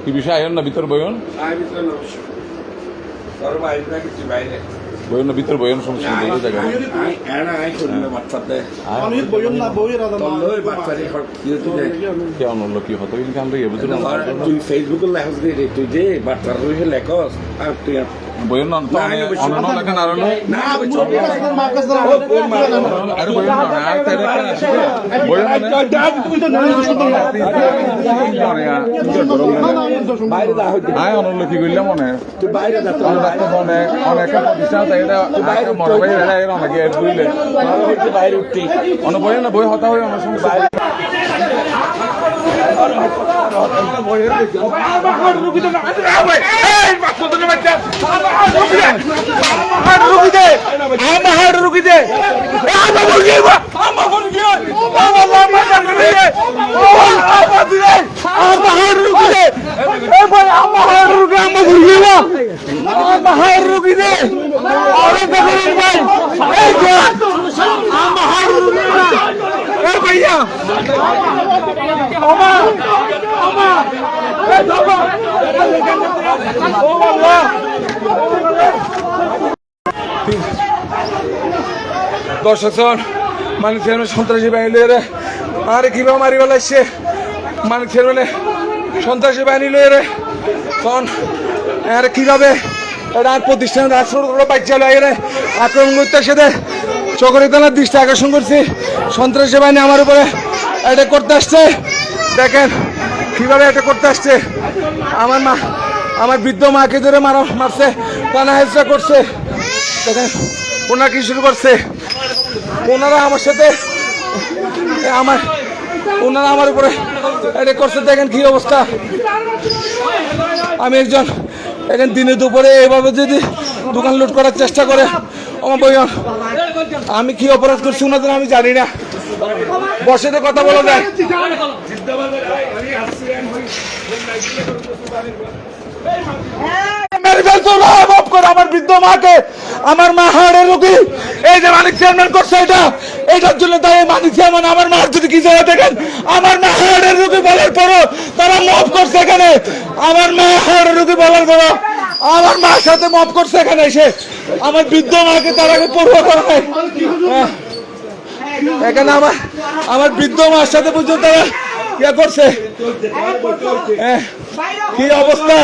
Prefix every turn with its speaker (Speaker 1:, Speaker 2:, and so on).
Speaker 1: কি বিষয় আইন না ভিতর বয়ন বয়ন না ভিতর বয়ন সমস্যা কেমন হলো কি হতো কিন্তু আমরা বুঝলাম
Speaker 2: তুই ফেসবুকে লেখস দে তুই যে বাচ্চার রয়েছে লেখস আর তুই
Speaker 1: বয়ন না অন্য লেখেন আর অনন্য কি করলাম মনে অনেক প্রতিষ্ঠান অনেকে বুঝলে
Speaker 2: বাইরে উঠতে
Speaker 1: অনেক বই না বই হতা হয়ে অনেক সমস্যা
Speaker 3: भैया দর্শকজন মানুষের সন্ত্রাসী বাহিনী রে আরে কিভাবে মারি বেলাইছে মানুষের মানে সন্ত্রাসী বাহিনী লয়ে রে তখন আরে কিভাবে এটা প্রতিষ্ঠান রাষ্ট্র বাচ্চা লয়ে রে আক্রমণ করতে সাথে চকরি থানার দৃষ্টি আকর্ষণ করছি সন্ত্রাসী বাহিনী আমার উপরে এটা করতে আসছে দেখেন কিভাবে এটা করতে আসছে আমার মা আমার বৃদ্ধ মাকে ধরে মারছে টানা হেঁচড়া করছে দেখেন ওনারা কি শুরু করছে ওনারা আমার সাথে ওনারা আমার উপরে এটা করছে দেখেন কি অবস্থা আমি একজন এখন দিনে দুপুরে এইভাবে যদি দোকান লুট করার চেষ্টা করে আমার বইন আমি কি অপরাধ করছি ওনাদের আমি জানি না বসে তো কথা বলা যায় আমার বৃদ্ধ মাকে আমার মা হাড়ের রোগী এই যে মানিক চেয়ারম্যান করছে এটার জন্য তাই মানিক চেয়ারম্যান আমার মা যদি কি জায়গা দেখেন আমার মা হাড়ের রোগী বলার পরও তারা মাফ করছে এখানে আমার মা হাড়ের রোগী বলার পরও আমার মার সাথে মাফ করছে এখানে এসে আমার বৃদ্ধ মাকে তারা পড়ুয়া করা হয় এখানে আমার বৃদ্ধ মার সাথে পর্যন্ত তারা ইয়ে করছে কি অবস্থা